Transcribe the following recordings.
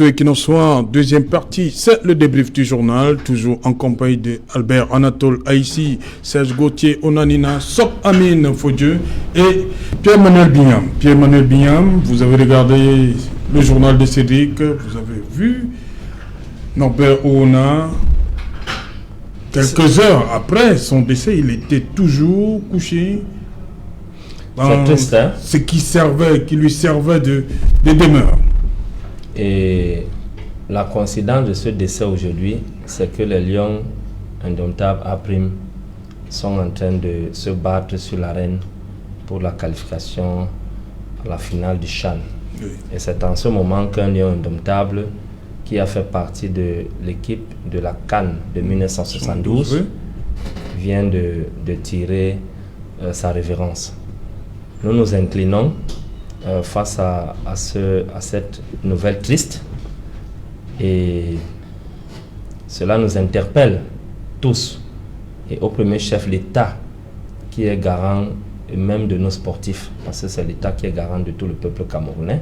plateau Equinox Soir, deuxième partie, c'est le débrief du journal, toujours en compagnie d'Albert Anatole Aïssi, Serge Gauthier Onanina, Sok Amine Fodieu et Pierre-Manuel Bignam. Pierre-Manuel Bignam, vous avez regardé le journal de Cédric, vous avez vu Norbert Ouna. Quelques heures après son décès, il était toujours couché. C'est triste, hein? Ce qui lui servait de demeure. Et la coïncidence de ce décès aujourd'hui, c'est que les Lions indomptables A-Prime sont en train de se battre sur l'arène pour la qualification à la finale du CHAN. Oui. Et c'est en ce moment qu'un Lion indomptable qui a fait partie de l'équipe de la CAN de 1972 vient de tirer sa révérence. Nous nous inclinons face à cette nouvelle triste et cela nous interpelle tous et au premier chef l'État qui est garant même de nos sportifs parce que c'est l'État qui est garant de tout le peuple camerounais.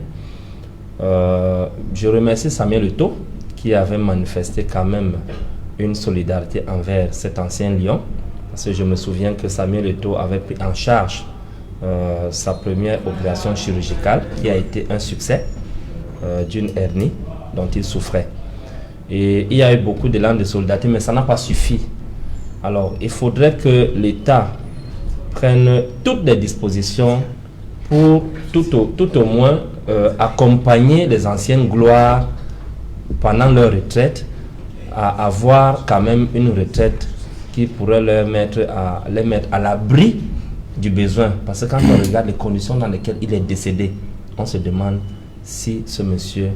Je remercie Samuel Eto'o qui avait manifesté quand même une solidarité envers cet ancien lion parce que je me souviens que Samuel Eto'o avait pris en charge sa première opération chirurgicale qui a été un succès d'une hernie dont il souffrait. Et il y a eu beaucoup d'élan de solidarité, mais ça n'a pas suffi. Alors, il faudrait que l'État prenne toutes les dispositions pour tout au moins accompagner les anciennes gloires pendant leur retraite à avoir quand même une retraite qui pourrait les mettre à l'abri du besoin, parce que quand on regarde les conditions dans lesquelles il est décédé, on se demande si ce monsieur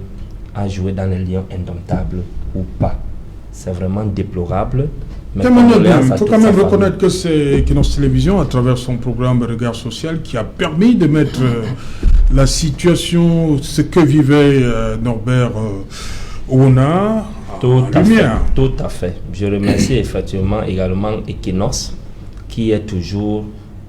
a joué dans les Lions indomptables ou pas. C'est vraiment déplorable. Mais il faut quand même reconnaître que c'est Equinox Télévision, à travers son programme Regard Social, qui a permis de mettre la situation, ce que vivait Norbert Ouna, en lumière. Tout à fait. Je remercie effectivement également Equinox, qui est toujours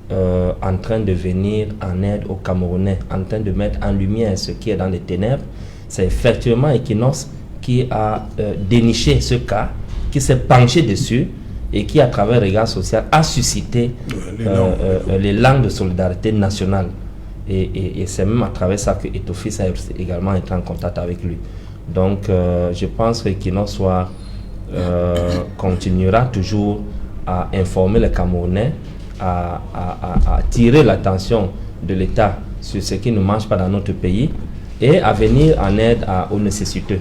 en train de venir en aide aux Camerounais, en train de mettre en lumière ce qui est dans les ténèbres. C'est effectivement Equinox qui a déniché ce cas, qui s'est penché dessus et qui, à travers Regard Social, a suscité l'élan de solidarité nationale. Et c'est même à travers ça que Etofis a également été en contact avec lui. Donc, je pense que Equinox Soir continuera toujours à informer les Camerounais, à tirer l'attention de l'État sur ce qui ne marche pas dans notre pays et à venir en aide aux nécessiteux.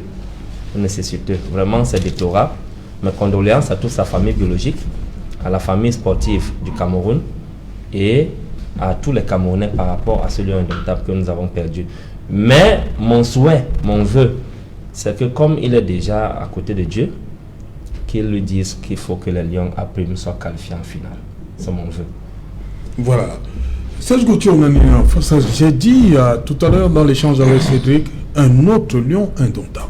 Vraiment, c'est déplorable. Mes condoléances à toute sa famille biologique, à la famille sportive du Cameroun et à tous les Camerounais par rapport à ce lion indomptable que nous avons perdu. Mais mon souhait, mon vœu, c'est que comme il est déjà à côté de Dieu, qu'il lui dise qu'il faut que les Lions A-Prime soient qualifiés en finale. C'est mon vœu. Voilà. Serge Gauthier, j'ai dit tout à l'heure dans l'échange avec Cédric, un autre lion indomptable.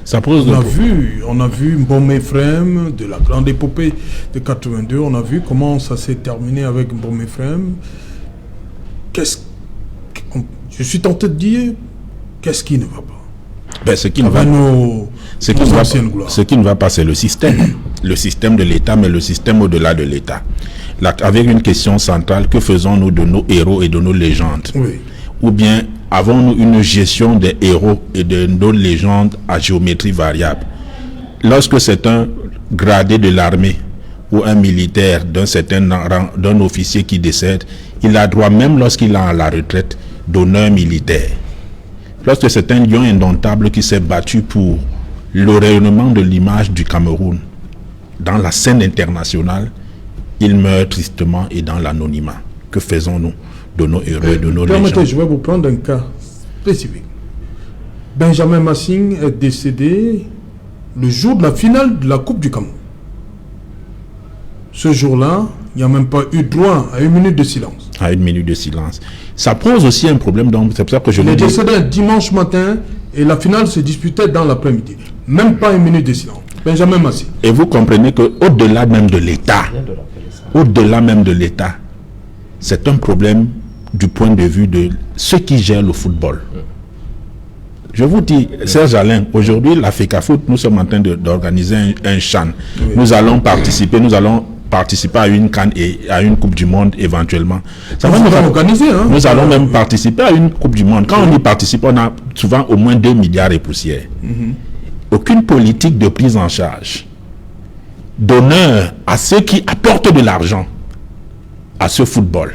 Ça pose on a vu Mbom Ephraim de la grande épopée de 82. On a vu comment ça s'est terminé avec Mbom Ephraim. Je suis tenté de dire, qu'est-ce qui ne va pas? Ce qui ne va pas, c'est le système de l'État, mais le système au-delà de l'État. Avec une question centrale, que faisons-nous de nos héros et de nos légendes? Oui. Ou bien avons-nous une gestion des héros et de nos légendes à géométrie variable? Lorsque c'est un gradé de l'armée ou un militaire d'un certain rang, d'un officier qui décède, il a droit, même lorsqu'il est à la retraite, d'honneur militaire. Lorsque c'est un lion indomptable qui s'est battu pour le rayonnement de l'image du Cameroun dans la scène internationale, il meurt tristement et dans l'anonymat. Que faisons-nous de nos héros et de nos légendes? Je vais vous prendre un cas spécifique. Benjamin Massing est décédé le jour de la finale de la Coupe du Cameroun. Ce jour-là, il n'y a même pas eu droit à 1 minute de silence. À 1 minute de silence. Ça pose aussi un problème, donc c'est pour ça que je le dis. Il est décédé un dimanche matin et la finale se disputait dans l'après-midi. Même pas 1 minute de silence. Benjamin Massing. Et vous comprenez qu'au-delà même de l'État, c'est un problème du point de vue de ceux qui gèrent le football. Je vous dis, Serge Alain, aujourd'hui, la FECAFOOT, nous sommes en train d'organiser un CHAN. Oui. Nous allons participer à une CAN et à une Coupe du Monde éventuellement. Ça va nous organiser, hein? Nous allons même participer à une Coupe du Monde. Quand on y participe, on a souvent au moins 2 milliards et poussière. Aucune politique de prise en charge, d'honneur à ceux qui apportent de l'argent à ce football.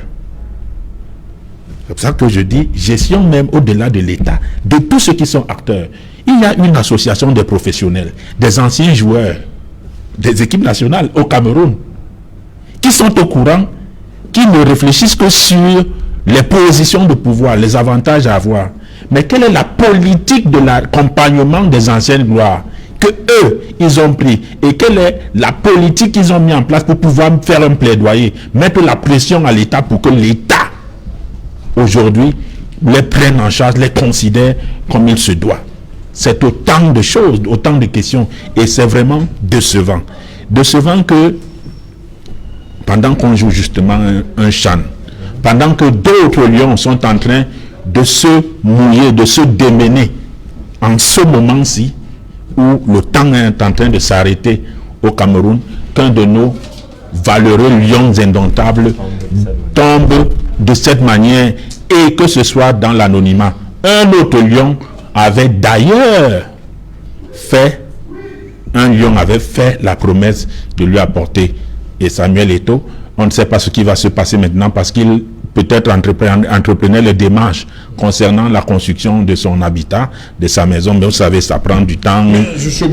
C'est pour ça que je dis, gestion même au-delà de l'État, de tous ceux qui sont acteurs. Il y a une association des professionnels, des anciens joueurs, des équipes nationales au Cameroun, qui sont au courant, qui ne réfléchissent que sur les positions de pouvoir, les avantages à avoir. Mais quelle est la politique de l'accompagnement des anciennes gloires que eux, ils ont pris, et quelle est la politique qu'ils ont mis en place pour pouvoir faire un plaidoyer, mettre la pression à l'État pour que l'État aujourd'hui les prenne en charge, les considère comme il se doit. C'est autant de choses, autant de questions, et c'est vraiment décevant. Décevant que pendant qu'on joue justement un CHAN, pendant que d'autres lions sont en train de se mouiller, de se démener en ce moment-ci où le temps est en train de s'arrêter au Cameroun, qu'un de nos valeureux lions indomptables tombe de cette manière, et que ce soit dans l'anonymat. Un autre lion avait d'ailleurs fait, la promesse de lui apporter, et Samuel Eto'o, on ne sait pas ce qui va se passer maintenant parce qu'il peut-être entreprenait les démarches concernant la construction de son habitat, de sa maison, mais vous savez, ça prend du temps. Je suis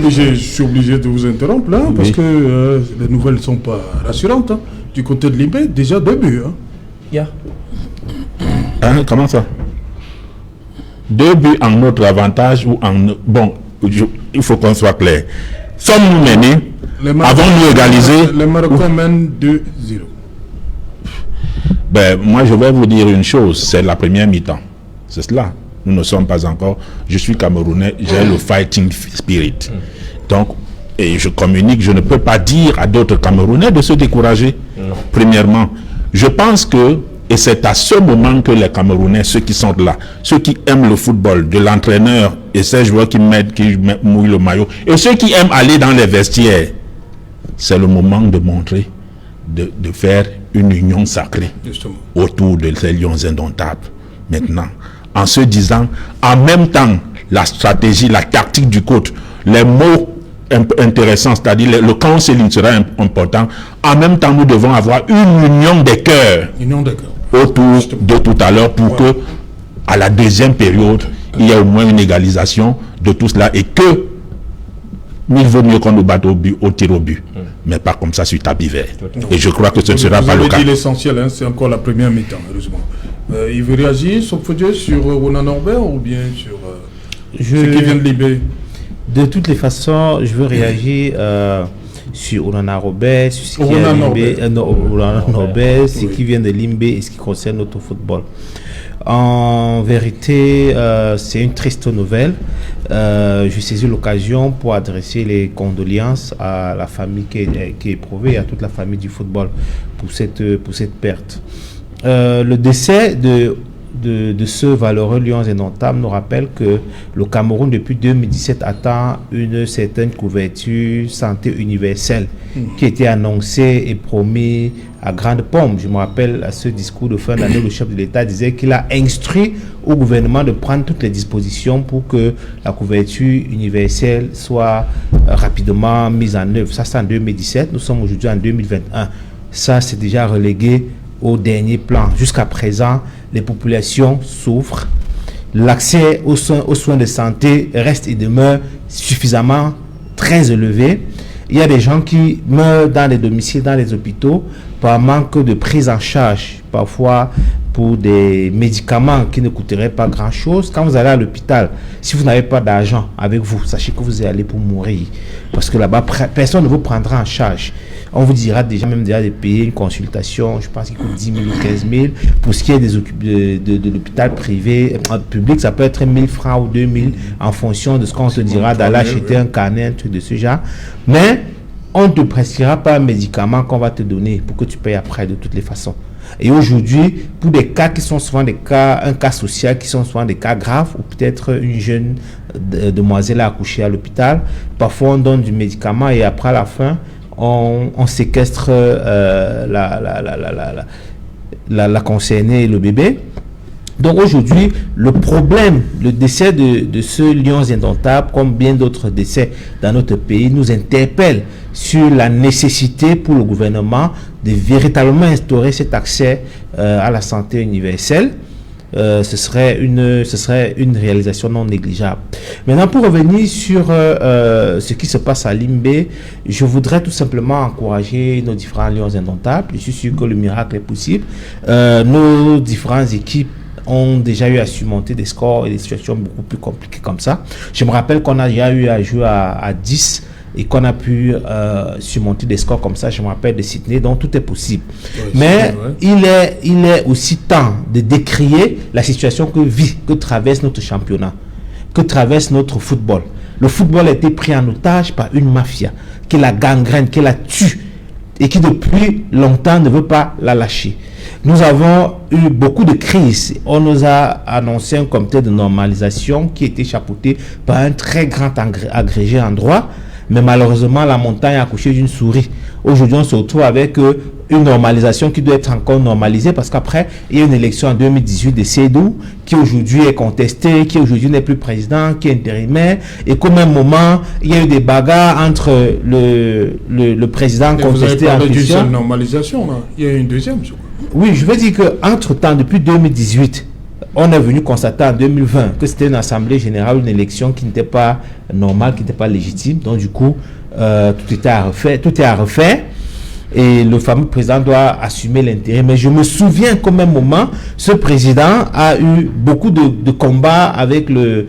obligé de vous interrompre là, parce que les nouvelles ne sont pas rassurantes. Hein. Du côté de Limbé, déjà 2 buts. Hein. Yeah. Hein, comment ça? 2 buts en notre avantage ou en... Bon, il faut qu'on soit clair. Sommes-nous menés? Avons-nous égalisé? Les Marocains mènent 2-0. Ben, moi, je vais vous dire une chose, c'est la première mi-temps. C'est cela. Nous ne sommes pas encore... Je suis Camerounais, j'ai le fighting spirit. Donc, et je communique, je ne peux pas dire à d'autres Camerounais de se décourager. Non. Premièrement, je pense que, et c'est à ce moment que les Camerounais, ceux qui sont là, ceux qui aiment le football, de l'entraîneur et ces joueurs qui mouillent le maillot, et ceux qui aiment aller dans les vestiaires, c'est le moment de montrer, de faire une union sacrée autour de ces lions indomptables. Maintenant, en se disant, en même temps, la stratégie, la tactique du coach, les mots intéressants, c'est-à-dire le counseling sera important. En même temps, nous devons avoir une union des cœurs autour de tout à l'heure pour que, à la deuxième période, il y ait au moins une égalisation de tout cela et que il vaut mieux qu'on nous batte au tir au but, mais pas comme ça sur tapis vert. Et je crois que ce ne sera pas le cas. Vous avez dit l'essentiel, hein, c'est encore la première mi-temps, heureusement. Il veut réagir, Sophodje, sur Ronan Norbert ou bien sur ce qui vient de Libé? De toutes les façons, je veux réagir sur Onana Robert, sur ce qui vient de Limbé et ce qui concerne notre football. En vérité, c'est une triste nouvelle. Je saisis l'occasion pour adresser les condoléances à la famille qui est éprouvée, à toute la famille du football pour cette perte. Le décès de ce valeureux lion indomptable nous rappelle que le Cameroun depuis 2017 attend une certaine couverture santé universelle qui a été annoncée et promis à grande pompe. Je me rappelle à ce discours de fin d'année, le chef de l'État disait qu'il a instruit au gouvernement de prendre toutes les dispositions pour que la couverture universelle soit rapidement mise en œuvre. Ça c'est en 2017, nous sommes aujourd'hui en 2021. Ça c'est déjà relégué au dernier plan. Jusqu'à présent, les populations souffrent. L'accès aux soins de santé reste et demeure suffisamment très élevé. Il y a des gens qui meurent dans les domiciles, dans les hôpitaux, par manque de prise en charge, parfois pour des médicaments qui ne coûteraient pas grand-chose. Quand vous allez à l'hôpital, si vous n'avez pas d'argent avec vous, sachez que vous allez pour mourir. Parce que là-bas, personne ne vous prendra en charge. On vous dira déjà de payer une consultation, je pense qu'il coûte 10 000 ou 15 000. Pour ce qui est de l'hôpital privé, public, ça peut être 1 000 francs ou 2 000 en fonction de ce qu'on te dira d'aller acheter un carnet, un truc de ce genre. Mais on ne te prescrira pas un médicament qu'on va te donner pour que tu payes après de toutes les façons. Et aujourd'hui, pour des cas qui sont souvent un cas social, qui sont souvent des cas graves, ou peut-être une jeune demoiselle a accouché à l'hôpital. Parfois, on donne du médicament et après, à la fin, on séquestre la concernée et le bébé. Donc aujourd'hui, le problème, le décès de ce Lions indomptables, comme bien d'autres décès dans notre pays, nous interpelle sur la nécessité pour le gouvernement de véritablement instaurer cet accès à la santé universelle. Ce serait une réalisation non négligeable. Maintenant, pour revenir sur ce qui se passe à Limbe, je voudrais tout simplement encourager nos différents Lions indomptables. Je suis sûr que le miracle est possible. Nos différentes équipes ont déjà eu à surmonter des scores et des situations beaucoup plus compliquées comme ça. Je me rappelle qu'on a déjà eu à jouer à 10 et qu'on a pu surmonter des scores comme ça. Je me rappelle de Sydney, donc tout est possible. Ouais, mais il est aussi temps de décrier la situation que traverse notre championnat, que traverse notre football. Le football a été pris en otage par une mafia qui la gangrène, qui la tue et qui depuis longtemps ne veut pas la lâcher. Nous avons eu beaucoup de crises. On nous a annoncé un comité de normalisation qui était chapeauté par un très grand agrégé en droit. Mais malheureusement, la montagne a accouché d'une souris. Aujourd'hui, on se retrouve avec une normalisation qui doit être encore normalisée parce qu'après, il y a une élection en 2018 de Sédou qui aujourd'hui est contestée, qui aujourd'hui n'est plus président, qui est intérimaire. Et qu'au même moment, il y a eu des bagarres entre le président contesté en question. Vous avez parlé d'une seule normalisation, là. Il y a eu une deuxième, je crois. Oui, je veux dire qu'entre-temps, depuis 2018, on est venu constater en 2020 que c'était une assemblée générale, une élection qui n'était pas normale, qui n'était pas légitime. Donc du coup, tout est à refaire. Et le fameux président doit assumer l'intérêt. Mais je me souviens qu'au même moment, ce président a eu beaucoup de combats avec le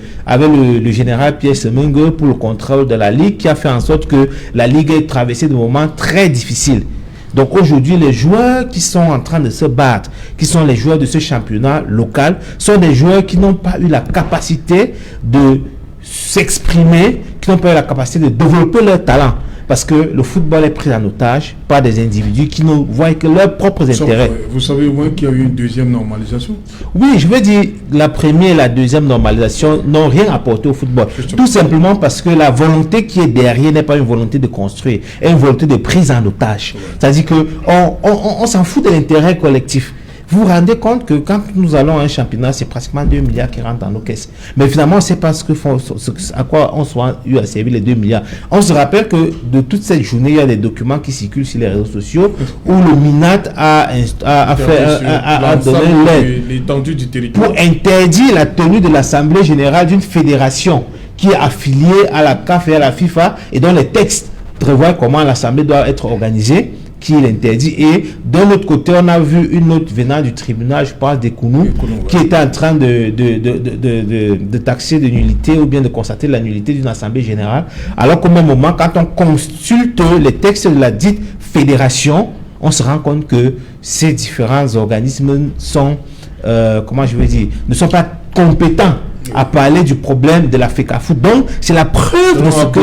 général Pierre Semengue pour le contrôle de la Ligue, qui a fait en sorte que la Ligue ait traversé des moments très difficiles. Donc aujourd'hui, les joueurs qui sont en train de se battre, qui sont les joueurs de ce championnat local, sont des joueurs qui n'ont pas eu la capacité de s'exprimer, qui n'ont pas eu la capacité de développer leur talent. Parce que le football est pris en otage par des individus qui ne voient que leurs propres intérêts. Vous savez au moins qu'il y a eu une deuxième normalisation? Oui, je veux dire, la première et la deuxième normalisation n'ont rien apporté au football. Tout simplement parce que la volonté qui est derrière n'est pas une volonté de construire, est une volonté de prise en otage. C'est-à-dire qu'on s'en fout de l'intérêt collectif. Vous vous rendez compte que quand nous allons à un championnat, c'est pratiquement 2 milliards qui rentrent dans nos caisses. Mais finalement, on ne sait pas à quoi on soit eu à servir les 2 milliards. On se rappelle que de toute cette journée, il y a des documents qui circulent sur les réseaux sociaux où le MINAT a donné l'étendue du territoire pour interdire la tenue de l'Assemblée générale d'une fédération qui est affiliée à la CAF et à la FIFA et dont les textes prévoient comment l'Assemblée doit être organisée, qui l'interdit. Et d'un autre côté, on a vu une note venant du tribunal, je pense des Kounou, qui était en train de taxer de nullité ou bien de constater la nullité d'une assemblée générale. Alors qu'au même moment, quand on consulte les textes de la dite fédération, on se rend compte que ces différents organismes sont, ne sont pas compétents à parler du problème de la FECAFOOT. Donc, c'est la preuve de ce que...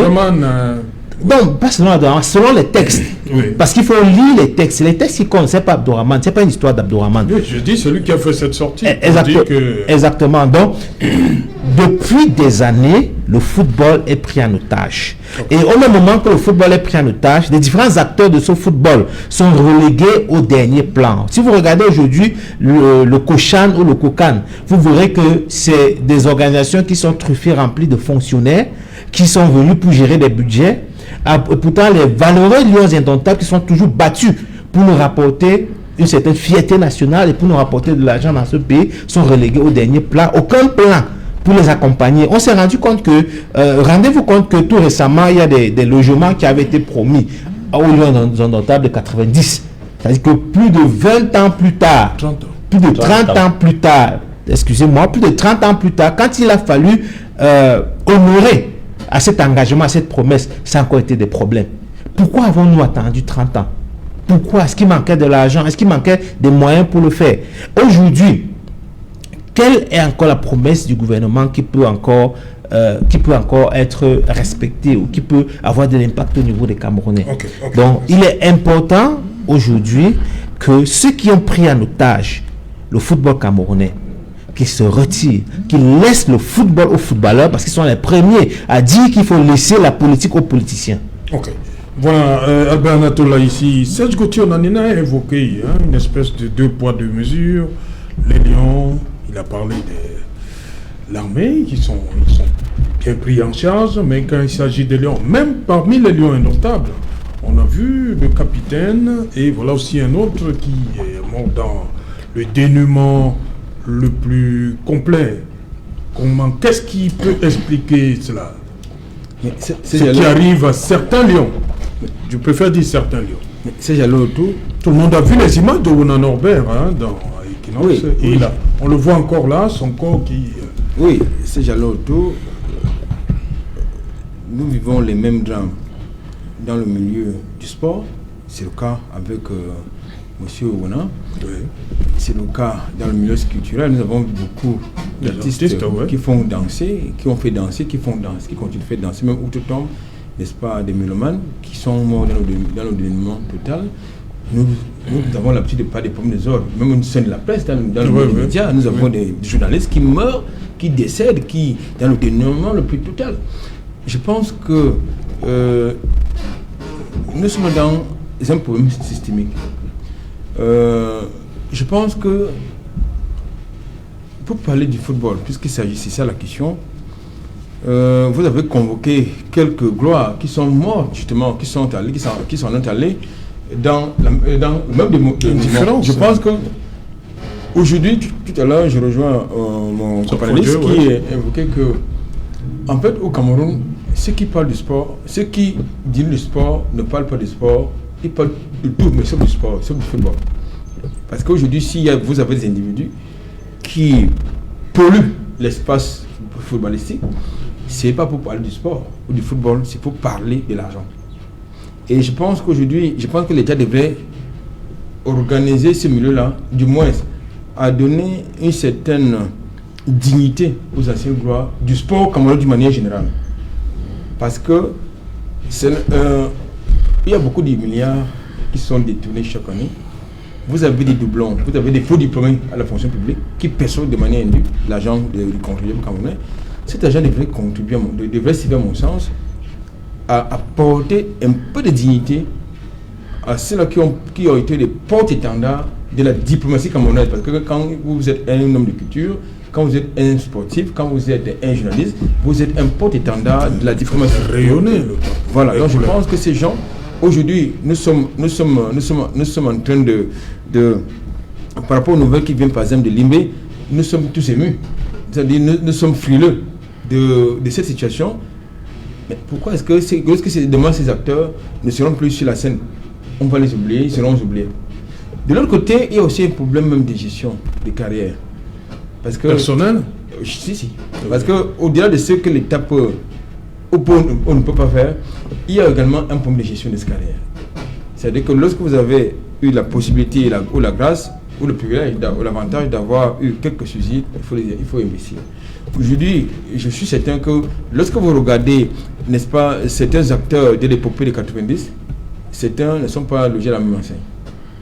Donc, pas selon les textes. Oui. Parce qu'il faut lire les textes. Les textes qui comptent, c'est pas Abdourahmane, c'est pas une histoire d'Abdourahmane. Oui, je dis celui qui a fait cette sortie. Exactement. Donc, depuis des années, le football est pris en otage. Okay. Et au même moment que le football est pris en otage, les différents acteurs de ce football sont relégués au dernier plan. Si vous regardez aujourd'hui le Cochan ou le Kokan, vous verrez que c'est des organisations qui sont truffées, remplies de fonctionnaires, qui sont venus pour gérer des budgets. Pourtant, les valeureux Lions indomptables qui sont toujours battus pour nous rapporter une certaine fierté nationale et pour nous rapporter de l'argent dans ce pays sont relégués au dernier plan. Aucun plan pour les accompagner. On s'est rendu compte que, rendez-vous compte que tout récemment, il y a des logements qui avaient été promis aux Lions indomptables de 90. C'est-à-dire que plus de 20 ans plus tard, plus de 30 ans plus tard, excusez-moi, plus de 30 ans plus tard, quand il a fallu honorer à cet engagement, à cette promesse, ça a encore été des problèmes. Pourquoi avons-nous attendu 30 ans? Pourquoi? Est-ce qu'il manquait de l'argent? Est-ce qu'il manquait des moyens pour le faire? Aujourd'hui, quelle est encore la promesse du gouvernement qui peut encore être respectée ou qui peut avoir de l'impact au niveau des Camerounais? Donc, il est important aujourd'hui que ceux qui ont pris en otage le football camerounais qu'ils se retirent, qu'ils laissent le football aux footballeurs parce qu'ils sont les premiers à dire qu'il faut laisser la politique aux politiciens. Ok. Voilà, Albert Anatole ici. Serge Gauthier Onanina a évoqué une espèce de 2 poids 2 mesures. Les lions, il a parlé de l'armée qui sont bien pris en charge, mais quand il s'agit des lions, même parmi les lions indomptables, on a vu le capitaine et voilà aussi un autre qui est mort dans le dénuement le plus complet. Qu'est-ce qui peut expliquer cela? Ce qui arrive à certains lions. Je préfère dire certains lions. Tout le monde a vu les images de Ronan Norbert dans Equinox. Oui, et oui. Là, on le voit encore là, son corps qui... Oui, c'est Jaloto. Nous vivons les mêmes drames dans le milieu du sport. C'est le cas avec Monsieur Ronan. Oui. C'est le cas dans le milieu culturel. Nous avons beaucoup d'artistes qui font danser, qui ont fait danser, qui font danser, qui continuent de faire danser, même outre-tombe, n'est-ce pas, des mélomanes qui sont morts dans le dénuement total. Nous avons l'habitude de pas des pommes des ordres, même une scène de la presse, dans les médias, nous avons des journalistes qui meurent, qui décèdent, qui dans le dénuement le plus total. Je pense que nous sommes dans un problème systémique. Je pense que pour parler du football, puisqu'il s'agit, c'est ça la question, vous avez convoqué quelques gloires qui sont mortes justement, qui sont allées dans même des différences. Je pense que aujourd'hui, tout à l'heure, je rejoins mon compagnoniste qui évoquait que en fait au Cameroun, ceux qui parlent du sport, ceux qui disent le sport ne parlent pas du sport, ils parlent de tout, mais sauf du sport, sauf du football. Parce qu'aujourd'hui, si vous avez des individus qui polluent l'espace footballistique, c'est pas pour parler du sport ou du football, c'est pour parler de l'argent. Et je pense qu'aujourd'hui, que l'État devrait organiser ce milieu-là, du moins à donner une certaine dignité aux anciennes gloires du sport camerounais d'une manière générale. Parce que il y a beaucoup de milliards qui sont détournés chaque année. Vous avez des doublons, vous avez des faux diplômés à la fonction publique qui perçoivent de manière indue l'argent du contribuable camerounais. Cet argent devrait servir, à mon sens, à apporter un peu de dignité à ceux-là qui ont été les porte-étendards de la diplomatie camerounaise. Parce que quand vous êtes un homme de culture, quand vous êtes un sportif, quand vous êtes un journaliste, vous êtes un porte-étendard de la diplomatie. Rayonner. Voilà, donc je pense que ces gens, aujourd'hui, nous sommes en train de par rapport aux nouvelles qui viennent par exemple de Limbe, nous sommes tous émus. C'est-à-dire nous sommes frileux de cette situation. Mais pourquoi est-ce que demain ces acteurs ne seront plus sur la scène? On va les oublier, ils seront oubliés. De l'autre côté, il y a aussi un problème même de gestion de carrière. Parce que, personnel? Si. Parce qu'au-delà de ce que l'État peut ou on ne peut pas faire, il y a également un problème de gestion de carrière. C'est-à-dire que lorsque vous avez eu la possibilité ou la grâce ou le privilège ou l'avantage d'avoir eu quelques subsides, il faut investir. Aujourd'hui, je suis certain que lorsque vous regardez, n'est-ce pas, certains acteurs de l'épopée de 90, certains ne sont pas logés à la même enseigne.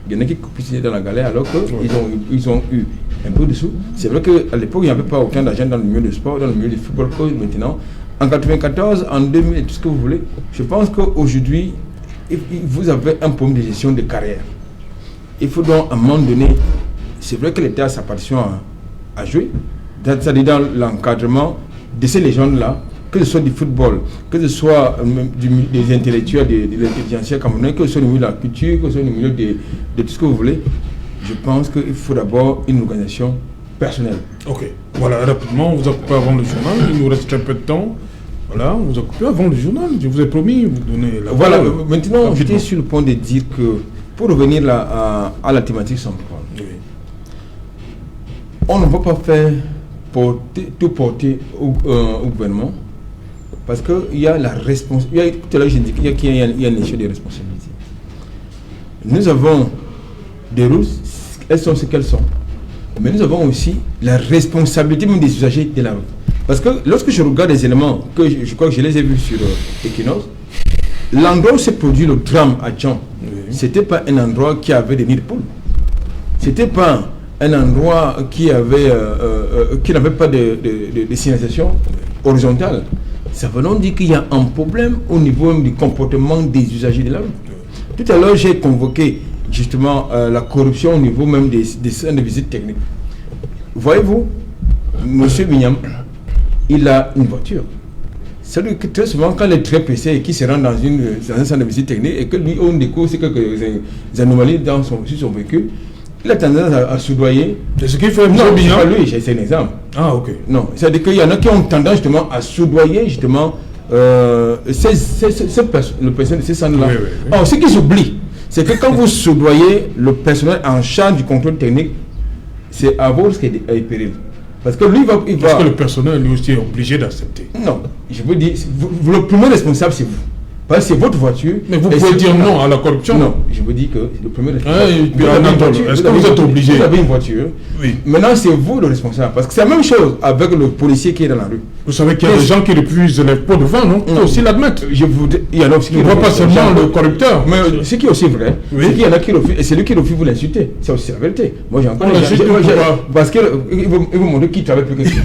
Il y en a qui copient dans la galère alors qu'ils ont eu un peu de sous. C'est vrai qu'à l'époque, il n'y avait pas aucun d'argent dans le milieu du sport, dans le milieu du football. Maintenant, en 94, en 2000 et tout ce que vous voulez, je pense qu'aujourd'hui, vous avez un problème de gestion de carrière. Il faut donc à un moment donné, c'est vrai que l'État a sa partition à jouer, c'est-à-dire dans l'encadrement de ces légendes-là, que ce soit du football, que ce soit des intellectuels, de l'intelligentsia camerounaise, que ce soit au milieu de la culture, que ce soit au milieu de tout ce que vous voulez. Je pense qu'il faut d'abord une organisation personnelle. Ok, voilà, rapidement, vous occupez avant le journal, il nous reste un peu de temps. Voilà, vous occupez avant le journal, je vous ai promis, vous donnez la voilà, maintenant, j'étais sur le point de dire que, pour revenir là, à la thématique centrale, oui. On ne va pas faire tout porter au gouvernement, parce qu'il y a la responsabilité. Tout à l'heure, j'ai dit qu'il y a une échelle de responsabilité. Nous avons des routes, elles sont ce qu'elles sont. Mais nous avons aussi la responsabilité même des usagers de la route. Parce que lorsque je regarde les éléments, que je crois que je les ai vus sur Equinox, l'endroit où s'est produit le drame à Djan, c'était pas un endroit qui avait des nids de poules. C'était pas un endroit qui n'avait pas de signalisation horizontale, ça veut donc dire qu'il y a un problème au niveau du comportement des usagers de la route. Tout à l'heure, j'ai convoqué justement la corruption au niveau même des centres de visite technique. Voyez-vous, M. Bignam, il a une voiture. C'est-à-dire que très souvent, quand il est très pressé et qu'il se rend dans un centre de visite technique et que lui, on découvre quelques anomalies sur son véhicule, il a tendance à soudoyer. C'est ce qu'il fait, Non, bien. c'est pas lui, c'est un exemple. Ah, ok. Non, c'est-à-dire qu'il y en a qui ont tendance justement à soudoyer justement le personnel de ces centres-là. Oui, oui, oui. Or, ce qu'ils oublient, c'est que quand vous soudoyez le personnel en charge du contrôle technique, c'est à vos risques et périls. Parce que lui, il va... Parce que le personnel, lui aussi, est obligé d'accepter. Non, je vous dis, le premier responsable, c'est vous. Parce que c'est votre voiture. Mais vous pouvez dire non à la corruption. Non, je vous dis que le premier responsable... Est-ce que vous êtes obligé? Vous avez une voiture. Oui. Maintenant, c'est vous le responsable. Parce que c'est la même chose avec le policier qui est dans la rue. Vous savez qu'il y a des gens qui refusent les pots de vin, non? Il faut aussi l'admettre. Il y en a aussi qui On ne voit pas seulement le corrupteur. Mais ce qui est aussi vrai, Oui. c'est qu'il y en a qui refusent. Et c'est lui qui refuse, vous l'insultez. C'est aussi la vérité. Moi, j'ai encore... On l'insulte pourquoi? Parce qu'il vous montrer qui travaille plus que qui.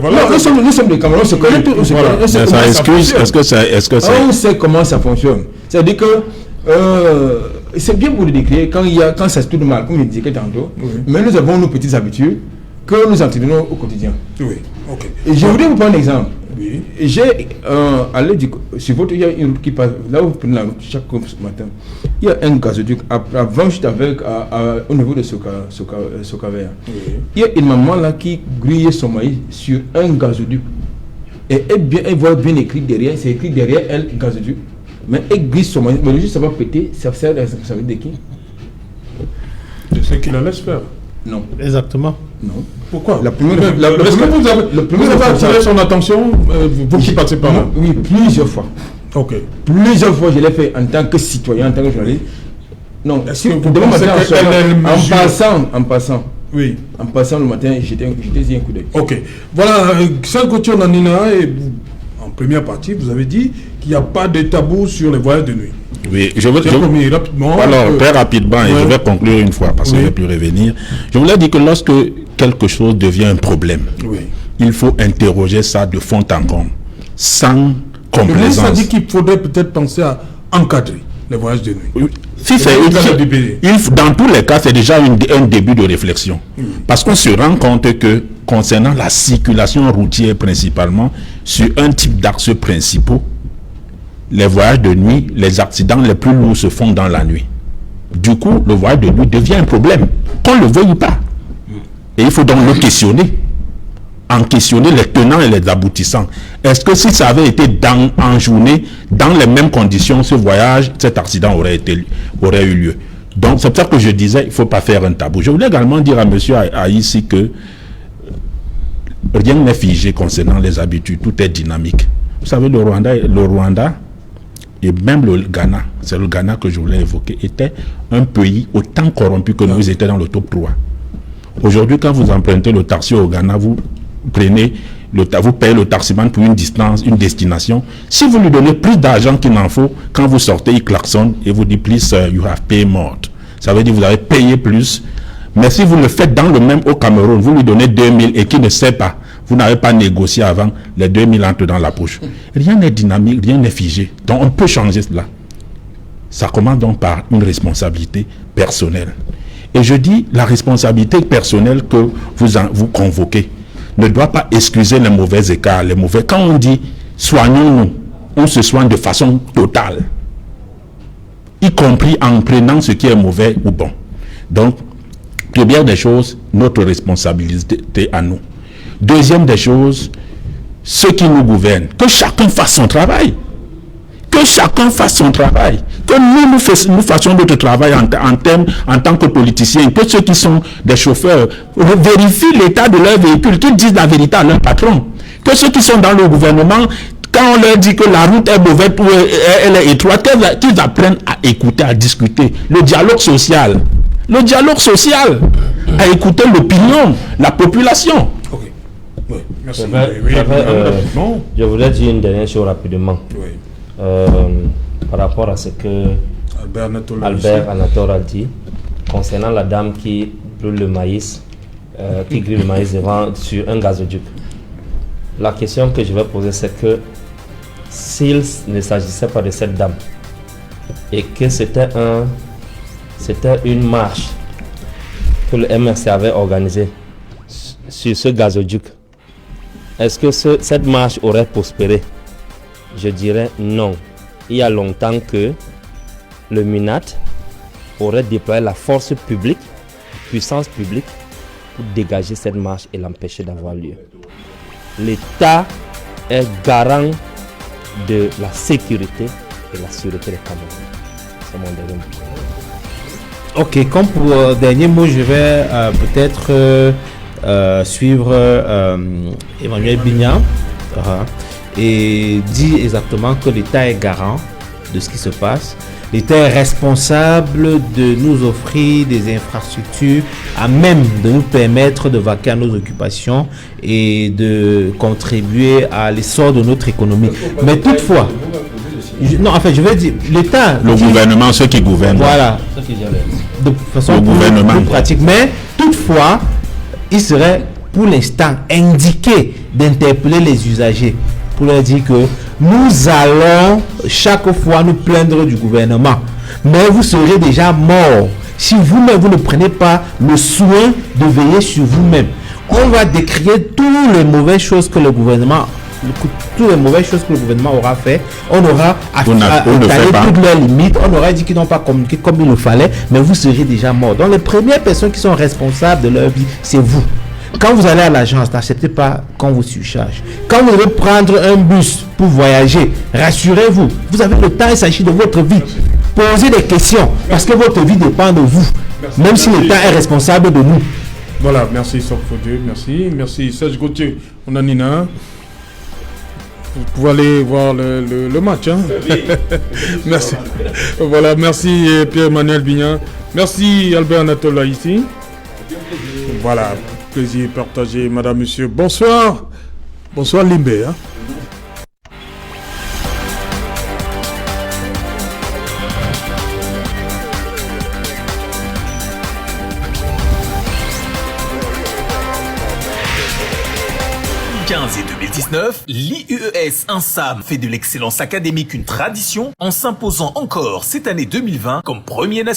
Voilà. Non, nous sommes des Camerounais, on se connaît tous. Voilà. Mais ça excuse, est-ce que c'est... On sait comment ça fonctionne. C'est-à-dire que c'est bien pour le décrire quand ça se tourne mal, comme je disais tantôt, Oui. mais nous avons nos petites habitudes que nous entraînons au quotidien. Oui, ok. Et je voudrais vous prendre un exemple. Oui. J'ai allé sur votre, il y a une route qui passe, là où vous prenez la route chaque matin, il y a un gazoduc avant juste au niveau de Socavert. Oui. Il y a une maman là qui grillait son maïs sur un gazoduc. Et elle voit bien écrit derrière, c'est écrit derrière elle, gazoduc. Mais elle grille son maïs, mais le jour ça va péter, ça sert à responsabilité de qui? De ceux qui la laissent faire. Non. Exactement. Non. Pourquoi? La première- Est-ce la que première- vous avez, le premier vous avez responsable- attiré son attention, vous qui passez par là? Oui, plusieurs fois. Ok. Plusieurs fois, je l'ai fait en tant que citoyen, en tant que journaliste. Non, Est-ce si que vous demain pensez matin, qu'elle mesure- en passant le matin, j'étais un coup d'œil. Ok. Voilà, Serge Gauthier Onanina, et en première partie, vous avez dit qu'il n'y a pas de tabou sur les voyages de nuit. Oui, C'est promis rapidement. Alors, très rapidement, et ouais. je vais conclure une fois parce que Oui. je ne vais plus revenir. Je voulais dire que lorsque quelque chose devient un problème, Oui. il faut interroger ça de fond en comble, sans Le ministre a complaisance. dit qu'il faudrait peut-être penser à encadrer les voyages de nuit. Oui. Si c'est Dans le utile, DPD. dans tous les cas, c'est déjà un début de réflexion. Parce qu'on se rend compte que concernant la circulation routière principalement, sur un type d'axes principaux, les voyages de nuit, les accidents les plus lourds se font dans la nuit. Du coup, le voyage de nuit devient un problème, qu'on ne le veuille pas. Et il faut donc le questionner. En questionner les tenants et les aboutissants. Est-ce que si ça avait été en journée, dans les mêmes conditions, ce voyage, cet accident aurait eu lieu. Donc c'est pour ça que je disais, il ne faut pas faire un tabou. Je voulais également dire à M. Aïssi que rien n'est figé concernant les habitudes, tout est dynamique. Vous savez, le Rwanda et même le Ghana, c'est le Ghana que je voulais évoquer, était un pays autant corrompu que nous étions dans le top 3. Aujourd'hui, quand vous empruntez le taxi au Ghana, vous payez le taximan pour une destination. Si vous lui donnez plus d'argent qu'il n'en faut, quand vous sortez, il klaxonne et vous dit please you have paid more. Ça veut dire que vous avez payé plus. Mais si vous le faites dans le même au Cameroun, vous lui donnez 2000 et qu'il ne sait pas, vous n'avez pas négocié avant, les 2000 entrent dans la poche. Rien n'est dynamique, rien n'est figé. Donc on peut changer cela. Ça commence donc par une responsabilité personnelle. Et je dis, la responsabilité personnelle que vous convoquez ne doit pas excuser les mauvais écarts, les mauvais. Quand on dit soignons-nous, on se soigne de façon totale, y compris en prenant ce qui est mauvais ou bon. Donc, première des choses, notre responsabilité à nous. Deuxième des choses, ceux qui nous gouvernent, que chacun fasse son travail. Que chacun fasse son travail. Que nous fassions notre travail en tant que politiciens. Que ceux qui sont des chauffeurs vérifient l'état de leur véhicule, qu'ils disent la vérité à leur patron. Que ceux qui sont dans le gouvernement, quand on leur dit que la route est mauvaise ou elle est étroite, qu'ils apprennent à écouter, à discuter. Le dialogue social. Le dialogue social. À écouter l'opinion, la population. Ok. Oui, merci. Je voulais dire une dernière chose rapidement. Oui. Par rapport à ce que Albert Anatole a dit concernant la dame qui brûle le maïs, qui grille le maïs devant sur un gazoduc. La question que je vais poser, c'est que s'il ne s'agissait pas de cette dame et que c'était une marche que le MRC avait organisée sur ce gazoduc, est-ce que cette marche aurait prospéré? Je dirais non. Il y a longtemps que le MINAT aurait déployé la force publique, puissance publique, pour dégager cette marche et l'empêcher d'avoir lieu. L'État est garant de la sécurité et la sûreté des Camerounais. C'est mon dernier mot. Ok, comme pour dernier mot, je vais peut-être suivre Emmanuel Bignam et dire exactement que l'État est garant de ce qui se passe. L'État est responsable de nous offrir des infrastructures à même de nous permettre de vaquer à nos occupations et de contribuer à l'essor de notre économie. Mais toutefois, je veux dire, l'État... Le gouvernement, ceux qui gouvernent. Voilà, de façon plus pratique. Mais toutefois, il serait pour l'instant indiqué d'interpeller les usagers pour leur dire que nous allons chaque fois nous plaindre du gouvernement, mais vous serez déjà mort si vous-même vous ne prenez pas le soin de veiller sur vous-même. On va décrier toutes les mauvaises choses que le gouvernement aura fait. On aura étalé toutes leurs limites. On aura dit qu'ils n'ont pas communiqué comme il le fallait, mais vous serez déjà mort. Donc les premières personnes qui sont responsables de leur vie, c'est vous. Quand vous allez à l'agence, n'acceptez pas qu'on vous surcharge. Quand vous devez prendre un bus pour voyager, rassurez-vous, vous avez le temps, il s'agit de votre vie. Posez des questions, parce que votre vie dépend de vous, même si l'État est responsable de nous. Voilà, merci Sock Fodieu, merci Serge Gauthier, on a Nina. Vous pouvez aller voir le match. Hein? Merci. Voilà, merci Pierre-Emmanuel Bignam. Merci Albert Anatole ici. Voilà, plaisir partagé, madame, monsieur. Bonsoir. Bonsoir Limbé. Hein? Et 2019, l'IUES INSAM fait de l'excellence académique une tradition en s'imposant encore cette année 2020 comme premier national.